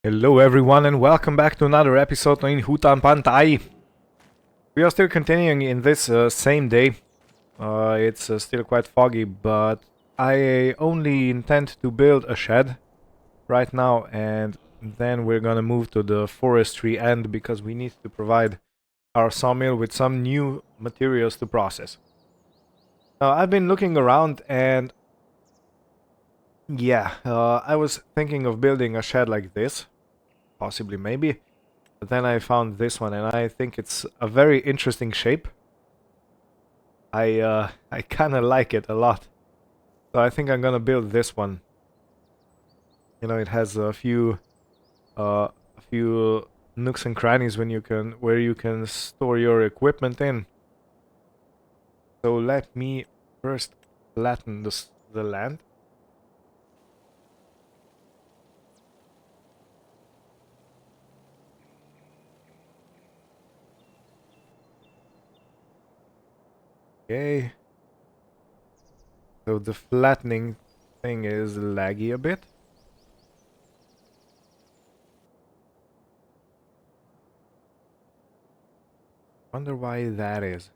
Hello everyone and welcome back to another episode in Hutan Pantai. We are still continuing in this same day. It's still quite foggy, but I only intend to build a shed right now, and then we're gonna move to the forestry end because we need to provide our sawmill with some new materials to process. Now I've been looking around and I was thinking of building a shed like this. Possibly, maybe. But then I found this one, and I think it's a very interesting shape. I kind of like it a lot. So I think I'm gonna build this one. You know, it has a few nooks and crannies where you can store your equipment in. So let me first flatten the land. Okay. So the flattening thing is laggy a bit. Wonder why that is.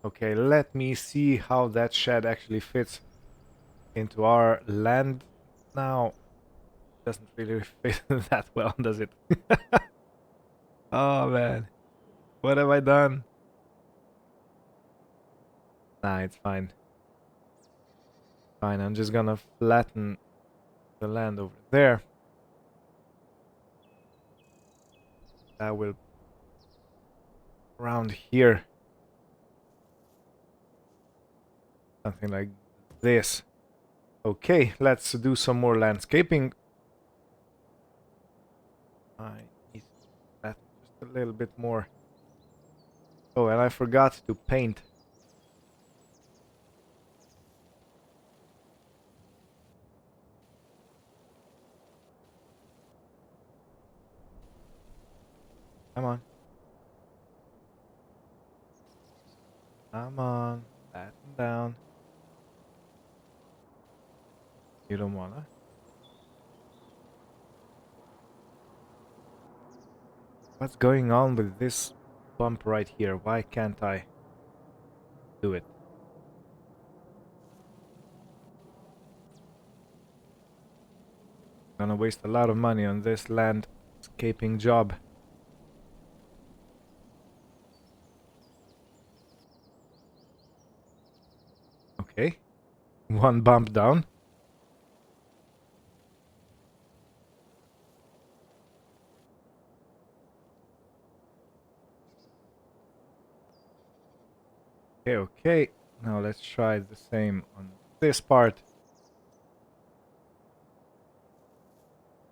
Okay, let me see how that shed actually fits into our land now. Doesn't really fit that well, does it? Oh man, what have I done? Nah, it's fine. Fine, I'm just gonna flatten the land over there. That will around here. Something like this. Okay, let's do some more landscaping. I need that just a little bit more. Oh, and I forgot to paint. Come on. Come on. Flatten down. You don't wanna? What's going on with this bump right here? Why can't I do it? Gonna waste a lot of money on this landscaping job. Okay. One bump down. Okay. Now let's try the same on this part.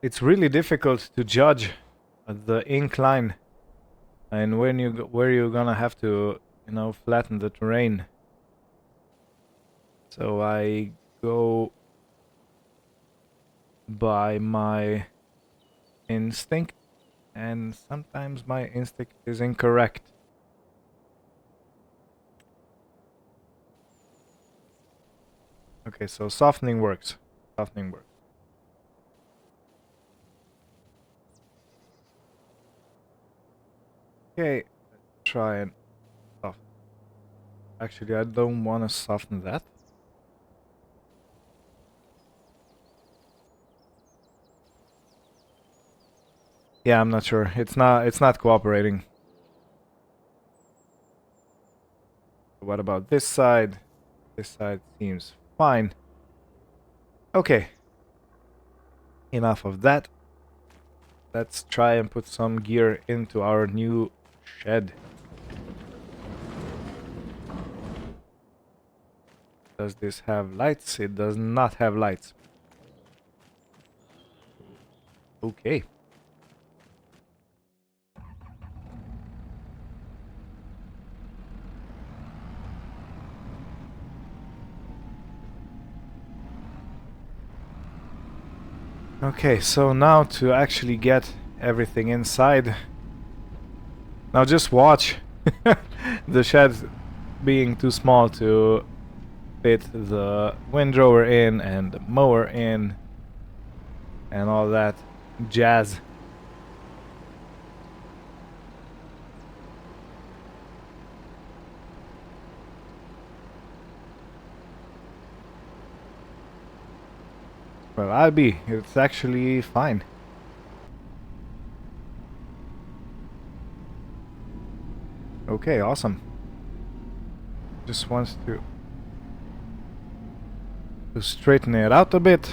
It's really difficult to judge the incline and where you're gonna have to, you know, flatten the terrain. So I go by my instinct, and sometimes my instinct is incorrect. Okay, so softening works. Softening works. Okay, let's try and soften. Actually, I don't want to soften that. Yeah, I'm not sure. It's not cooperating. What about this side? This side seems fine. Okay. Enough of that. Let's try and put some gear into our new shed. Does this have lights? It does not have lights. Okay. Okay, so now to actually get everything inside. Now just watch. The shed being too small to fit the windrower in and the mower in and all that jazz. Well, it's actually fine. Okay, awesome. Just wants to straighten it out a bit.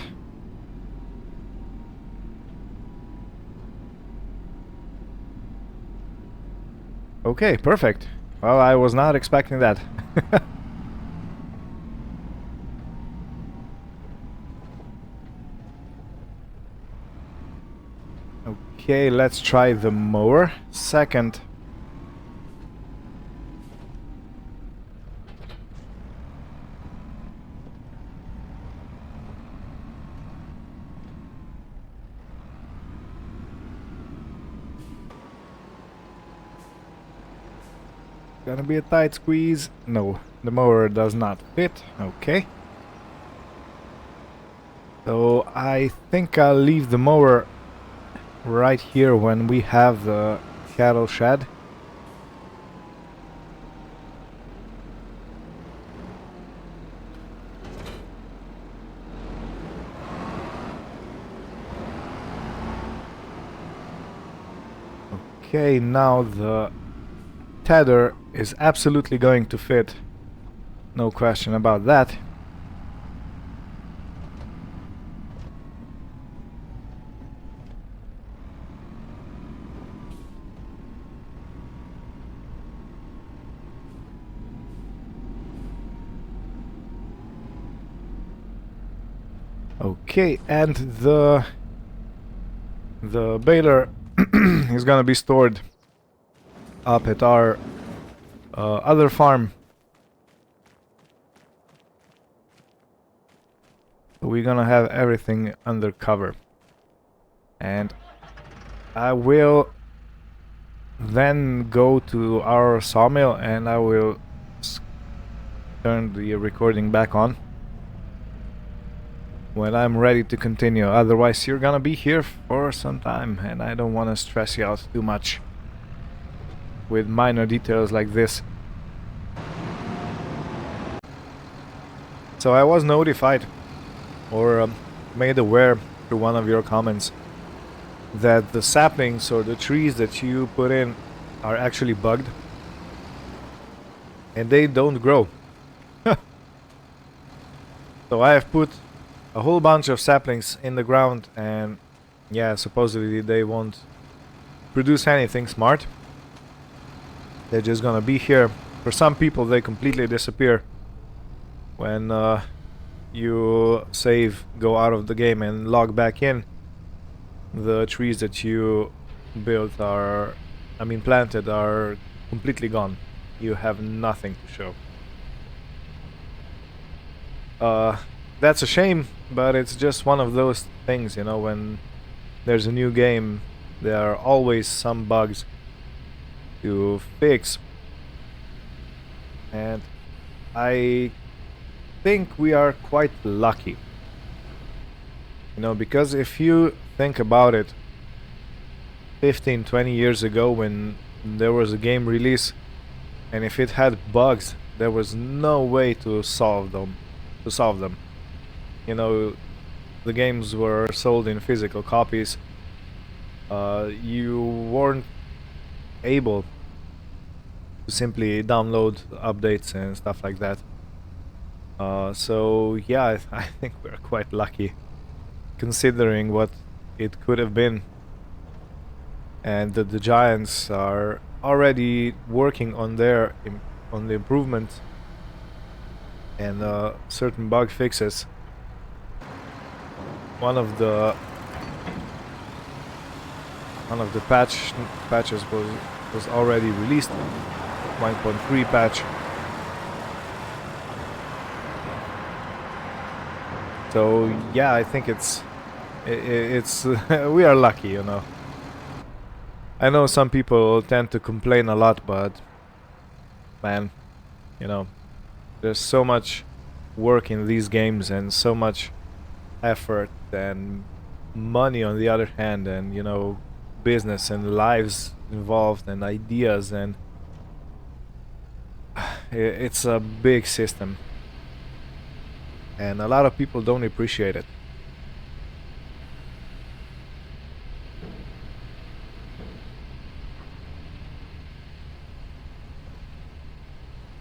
Okay, perfect. Well, I was not expecting that. Okay, let's try the mower. Second. Gonna be a tight squeeze. No, the mower does not fit. Okay. So I think I'll leave the mower right here when we have the cattle shed. Okay, now the tether is absolutely going to fit. No question about that. Okay, and the baler is gonna be stored up at our other farm. We're gonna have everything under cover, and I will then go to our sawmill and I will turn the recording back on when I'm ready to continue. Otherwise you're gonna be here for some time and I don't want to stress you out too much with minor details like this. So I was notified or made aware through one of your comments that the saplings or the trees that you put in are actually bugged and they don't grow. So I have put a whole bunch of saplings in the ground and yeah, supposedly they won't produce anything smart. They're just gonna be here. For some people they completely disappear when you save, go out of the game and log back in. The trees that you built are, planted are completely gone. You have nothing to show. That's a shame, but it's just one of those things, you know, when there's a new game, there are always some bugs to fix. And I think we are quite lucky. You know, because if you think about it, 15-20 years ago when there was a game release and if it had bugs, there was no way to solve them. You know, the games were sold in physical copies. You weren't able to simply download updates and stuff like that. So yeah, I think we're quite lucky considering what it could have been, and that the giants are already working on their on the improvement and certain bug fixes. One of the patches was already released, 1.3 patch. So yeah, I think it's we are lucky, you know. I know some people tend to complain a lot, but man, you know, there's so much work in these games and so much effort and money on the other hand, and you know, business and lives involved and ideas, and it's a big system and a lot of people don't appreciate it.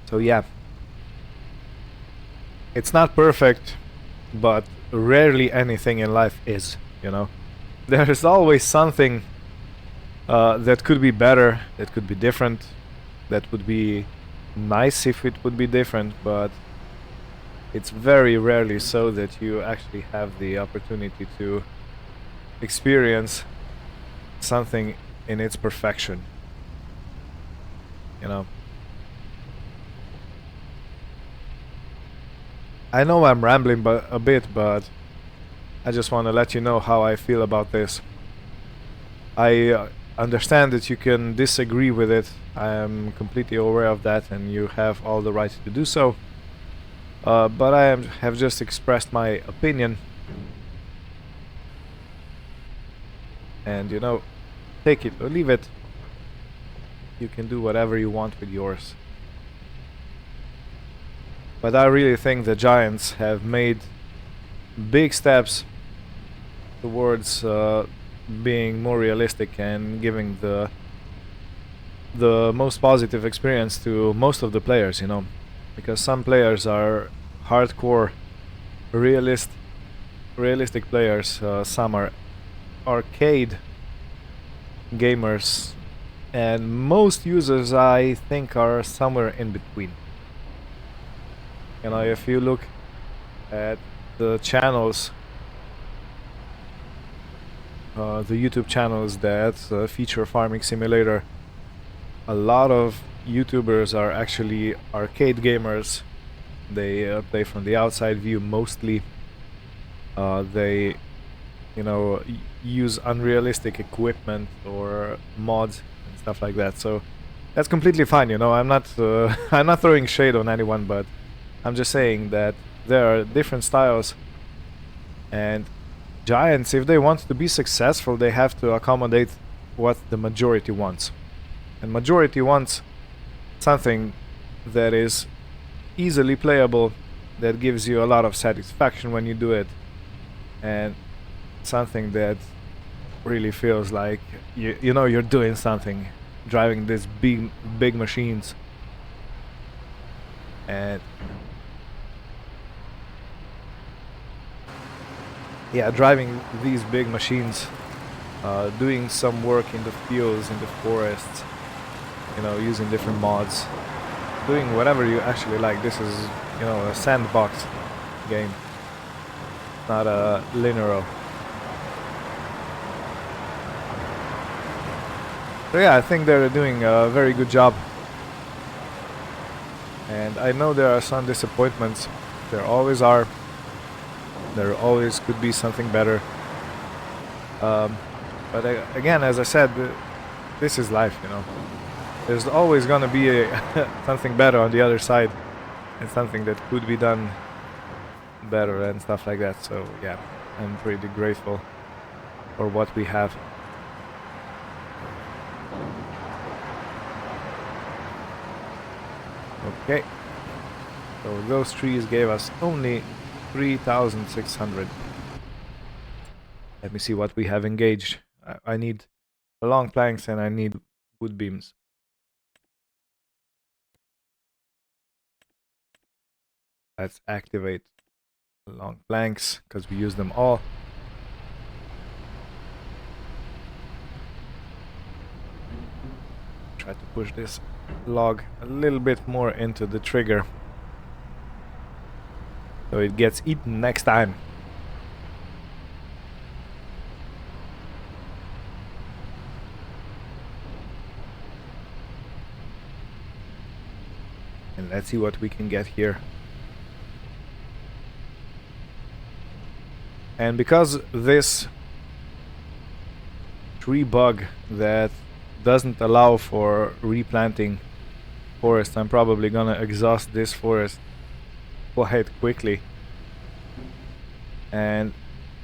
So yeah, it's not perfect, but rarely anything in life is, you know. There is always something that could be better, that could be different, that would be nice if it would be different, but it's very rarely so that you actually have the opportunity to experience something in its perfection, you know. I know I'm rambling a bit, but I just want to let you know how I feel about this. I understand that you can disagree with it. I am completely aware of that, and you have all the right to do so. But have just expressed my opinion. And, you know, take it or leave it. You can do whatever you want with yours. But I really think the Giants have made big steps towards being more realistic and giving the most positive experience to most of the players, you know, because some players are hardcore realistic players, some are arcade gamers, and most users I think are somewhere in between. You know, if you look at the channels, the YouTube channels that feature Farming Simulator, a lot of YouTubers are actually arcade gamers. They play from the outside view mostly. They, you know, use unrealistic equipment or mods and stuff like that. So that's completely fine. You know, I'm not I'm not throwing shade on anyone, but I'm just saying that there are different styles, and Giants, if they want to be successful, they have to accommodate what the majority wants. And majority wants something that is easily playable, that gives you a lot of satisfaction when you do it, and something that really feels like you know you're doing something, driving these big machines. And yeah, driving these big machines, doing some work in the fields, in the forests, you know, using different mods, doing whatever you actually like. This is, you know, a sandbox game, not a linear. So yeah, I think they're doing a very good job. And I know there are some disappointments. There always are. There always could be something better. But again, as I said, this is life, you know. There's always gonna be something better on the other side, and something that could be done better and stuff like that. So yeah, I'm pretty grateful for what we have. Okay, so those trees gave us only 3,600. Let me see what we have engaged. I need long planks and I need wood beams. Let's activate long planks because we use them all. Try to push this log a little bit more into the trigger so it gets eaten next time. And let's see what we can get here. And because this tree bug that doesn't allow for replanting forest, I'm probably gonna exhaust this forest quite quickly. And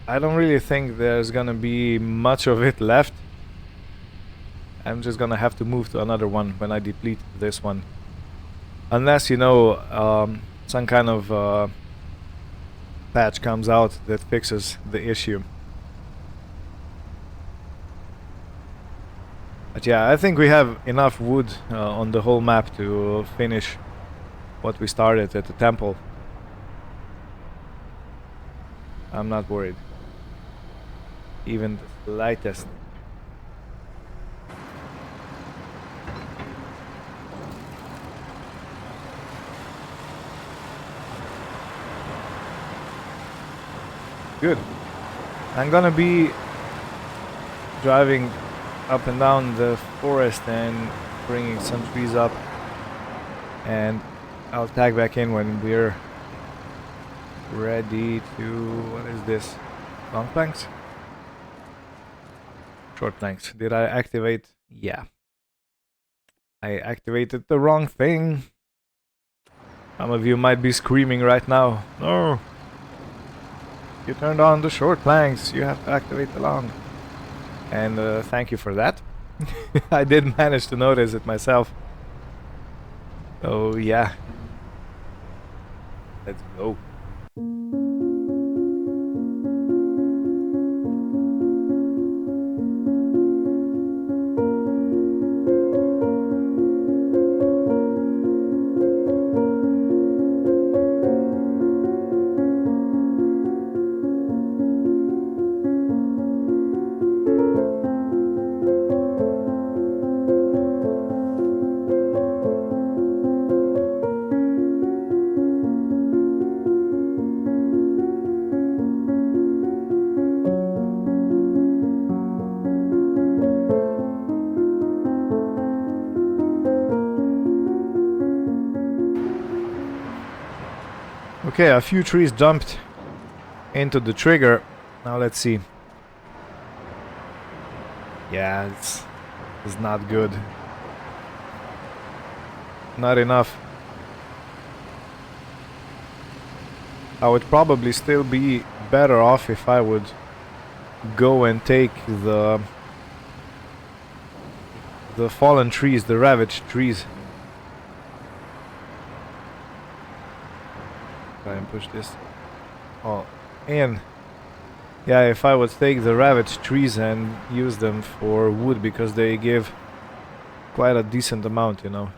I don't really think there's gonna be much of it left. I'm just gonna have to move to another one when I deplete this one. Unless, you know, some kind of patch comes out that fixes the issue. But yeah, I think we have enough wood on the whole map to finish what we started at the temple. I'm not worried. Even the slightest. Good. I'm gonna be driving up and down the forest and bringing some trees up, and I'll tag back in when we're ready to... what is this? Long planks? Short planks. Did I activate? Yeah. I activated the wrong thing. Some of you might be screaming right now. No! You turned on the short planks, you have to activate the long. And thank you for that. I did manage to notice it myself. Oh yeah. Let's go. Okay, a few trees dumped into the trigger. Now let's see. Yeah, it's not good. Not enough. I would probably still be better off if I would go and take the fallen trees, the ravaged trees. Try and push this all in. Yeah, if I would take the ravaged trees and use them for wood, because they give quite a decent amount, you know.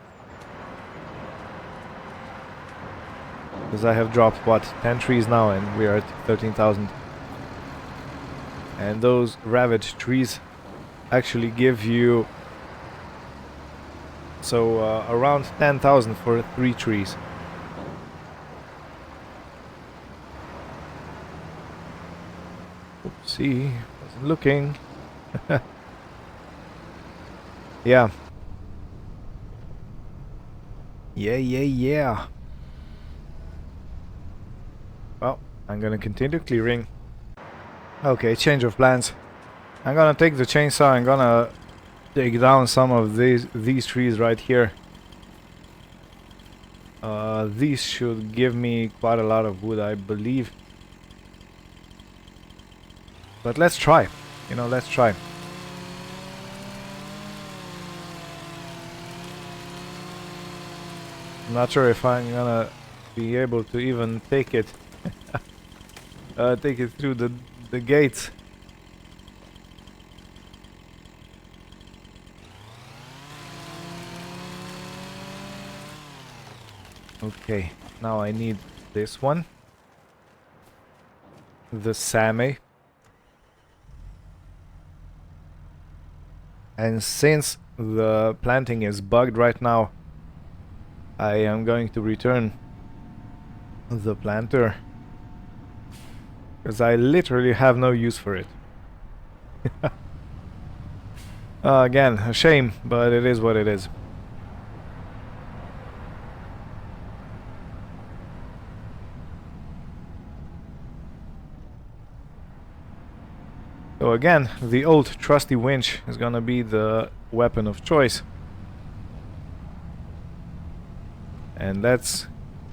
Because I have dropped, what, 10 trees now, and we are at 13,000. And those ravaged trees actually give you... so around 10,000 for 3 trees. Oopsie, wasn't looking. Yeah. Yeah. Well, I'm gonna continue clearing. Okay, change of plans. I'm gonna take the chainsaw and gonna take down some of these trees right here. These should give me quite a lot of wood, I believe. But let's try. You know, let's try. I'm not sure if I'm gonna be able to even take it. Take it through the gates. Okay, now I need this one. The Same. And since the planting is bugged right now, I am going to return the planter, because I literally have no use for it. Again, a shame, but it is what it is. So again, the old trusty winch is gonna be the weapon of choice. And let's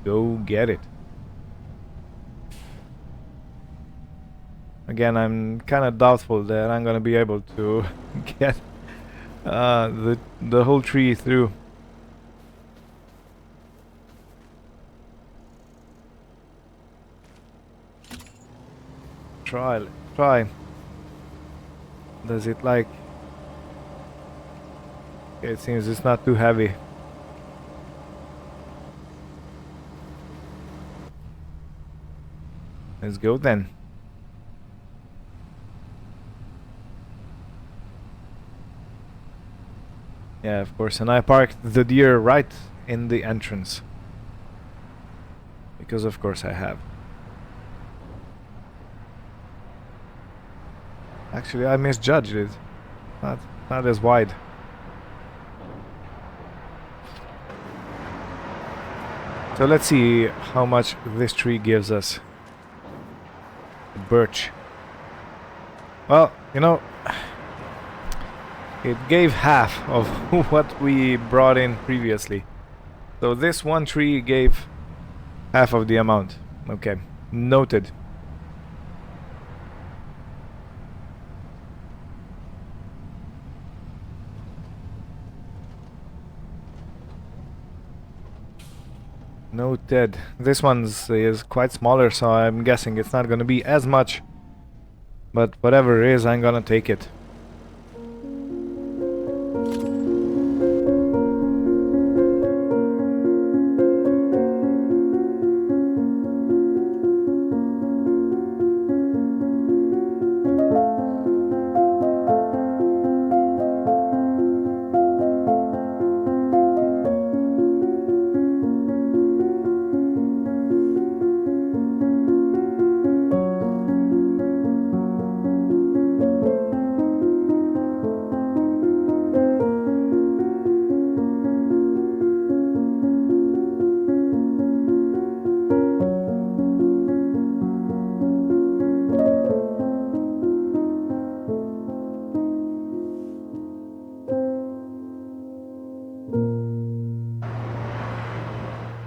go get it. Again, I'm kind of doubtful that I'm gonna be able to get the whole tree through. Try. Does it like? Okay, it seems it's not too heavy. Let's go then. Yeah, of course, and I parked the deer right in the entrance. Because of course I have. Actually, I misjudged it. Not as wide. So let's see how much this tree gives us. Birch. Well, you know, it gave half of what we brought in previously. So this one tree gave half of the amount. Okay, noted. Noted. This one's is quite smaller, so I'm guessing it's not gonna be as much. But whatever it is, I'm gonna take it.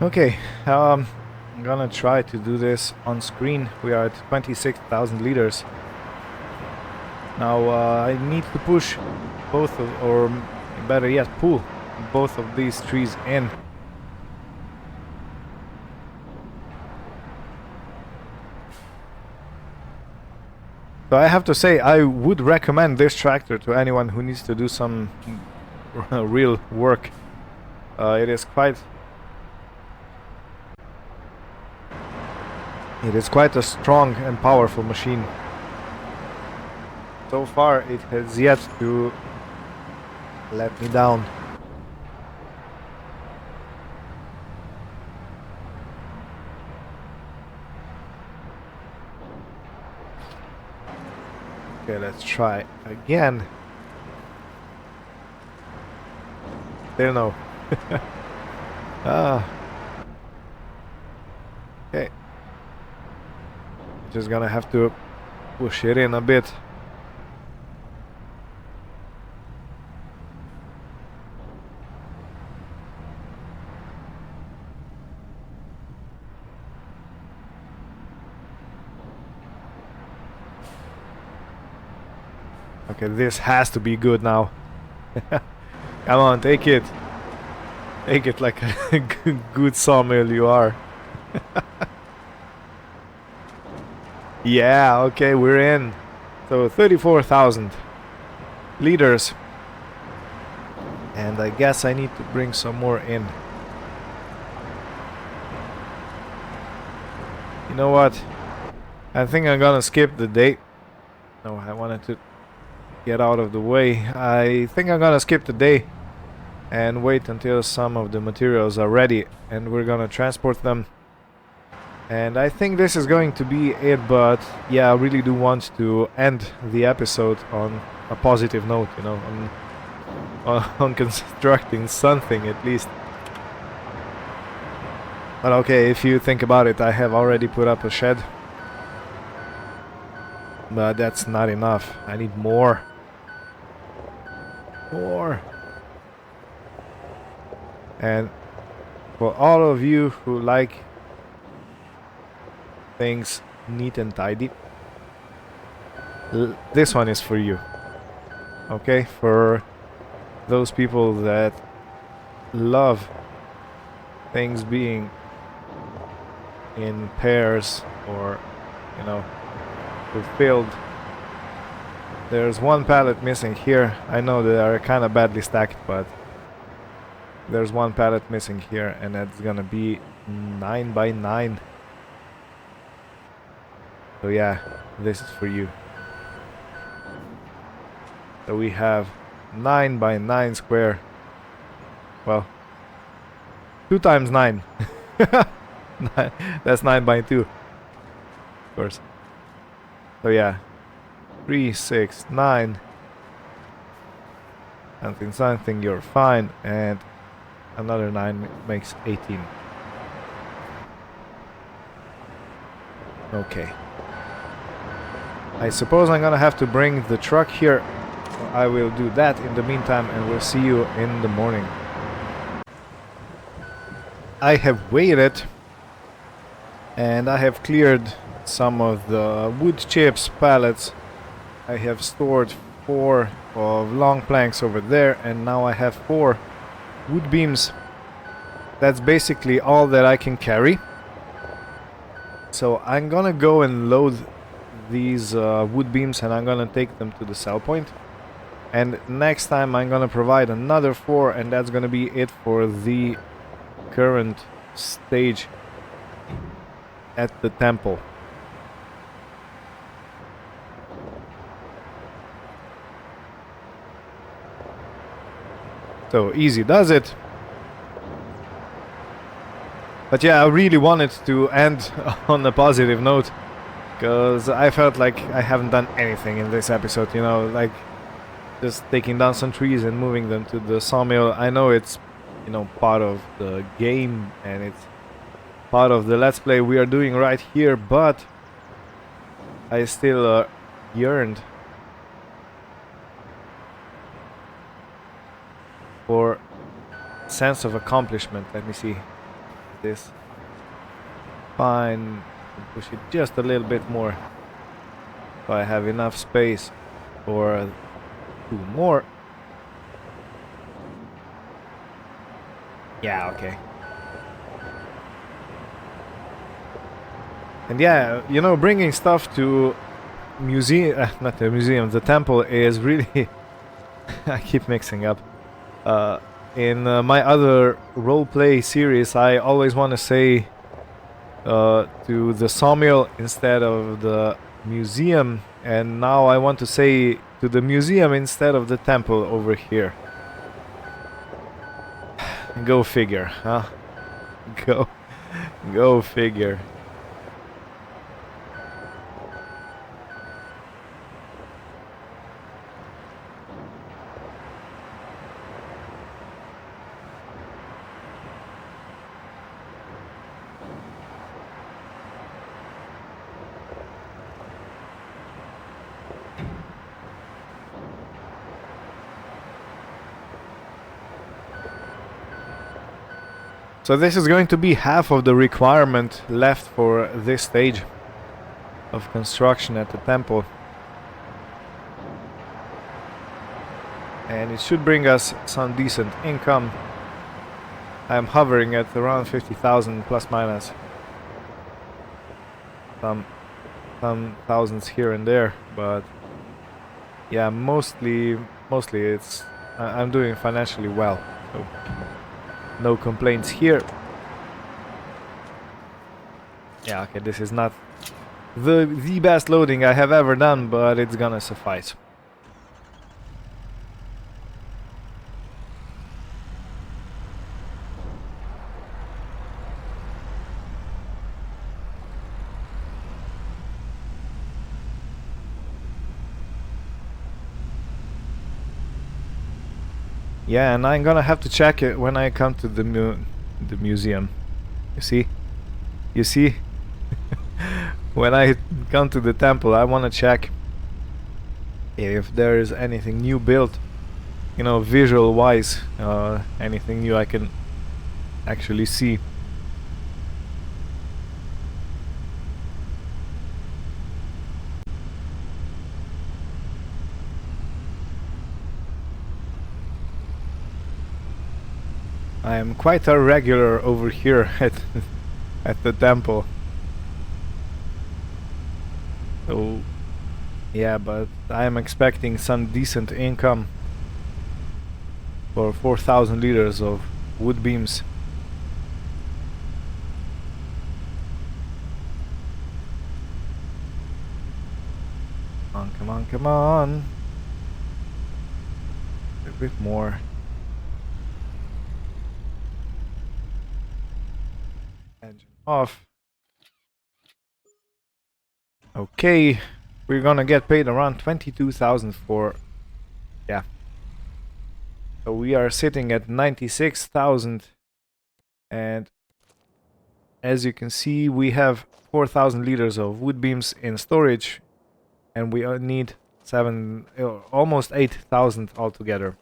Okay, I'm gonna try to do this on screen. We are at 26,000 liters. Now I need to push both of, or better yet, pull both of these trees in. So I have to say, I would recommend this tractor to anyone who needs to do some real work. It is quite a strong and powerful machine. So far it has yet to let me down. Okay, let's try again. Still no. Okay. Just gonna have to push it in a bit. Okay, this has to be good now. Come on, take it. Take it like a good sawmill you are. Yeah, okay, we're in. So 34,000 liters. And I guess I need to bring some more in. You know what? I think I'm gonna skip the date. No, I wanted to get out of the way. I think I'm gonna skip the day and wait until some of the materials are ready and we're gonna transport them. And I think this is going to be it, but yeah, I really do want to end the episode on a positive note, you know, on constructing something at least. But okay, if you think about it, I have already put up a shed. But that's not enough. I need more. More. And For all of you who like things neat and tidy, this one is for you. Okay, for those people that love things being in pairs or, you know, fulfilled. There's one pallet missing here. I know they are kind of badly stacked, but there's one pallet missing here, and that's gonna be 9 by 9. So yeah, this is for you. So we have 9 by 9 square. Well, 2 times 9. That's 9 by 2. Of course. So yeah. 3, 6, 9. Something, something, you're fine. And another 9 makes 18. Okay. I suppose I'm gonna have to bring the truck here. I will do that in the meantime, and we'll see you in the morning. I have waited, and I have cleared some of the wood chips pallets. I have stored 4 of long planks over there, and now I have 4 wood beams. That's basically all that I can carry. So I'm gonna go and load these wood beams, and I'm gonna take them to the sell point. And next time I'm gonna provide another 4, and that's gonna be it for the current stage at the temple. So easy does it. But yeah, I really wanted to end on a positive note, because I felt like I haven't done anything in this episode, you know, like just taking down some trees and moving them to the sawmill. I know it's, you know, part of the game and it's part of the let's play we are doing right here, but I still yearned for sense of accomplishment. Let me see this. Fine, push it just a little bit more so I have enough space for 2 more. Yeah, okay. And yeah, you know, bringing stuff to museum, not the museum, the temple is really I keep mixing up. In my other roleplay series, I always want to say to the sawmill instead of the museum, and now I want to say to the museum instead of the temple over here. Go figure, huh? Go figure. So this is going to be half of the requirement left for this stage of construction at the temple. And it should bring us some decent income. I'm hovering at around 50,000 plus minus. Some thousands here and there, but yeah, mostly it's I'm doing financially well. So no complaints here. Yeah, okay, this is not the best loading I have ever done, but it's gonna suffice. Yeah, and I'm gonna have to check it when I come to the museum. You see? When I come to the temple, I wanna check if there is anything new built, you know, visual wise, anything new I can actually see. I am quite a regular over here at the temple. So yeah, but I am expecting some decent income for 4,000 liters of wood beams. Come on, come on, come on. A bit more. Engine off. Okay, we're gonna get paid around 22,000 for... yeah. So we are sitting at 96,000, and as you can see we have 4,000 liters of wood beams in storage, and we need almost 8,000 altogether.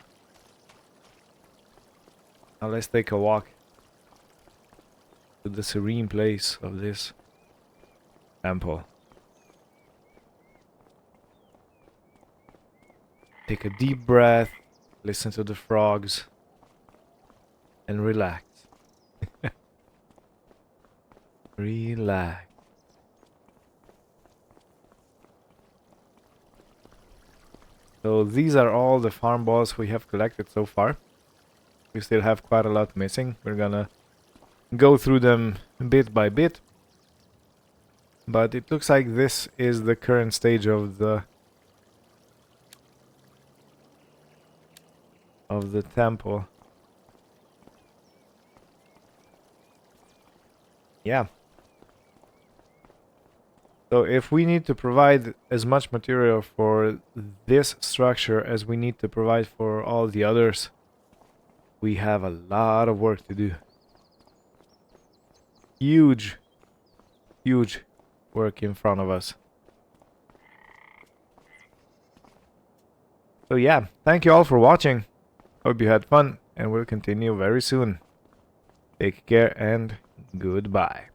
Now let's take a walk to the serene place of this temple. Take a deep breath, listen to the frogs, and relax. Relax. So these are all the farm balls we have collected so far. We still have quite a lot missing. We're gonna go through them bit by bit. But it looks like this is the current stage of the temple. Yeah. So if we need to provide as much material for this structure as we need to provide for all the others, we have a lot of work to do. Huge, huge work in front of us. So yeah, thank you all for watching. Hope you had fun, and we'll continue very soon. Take care and goodbye.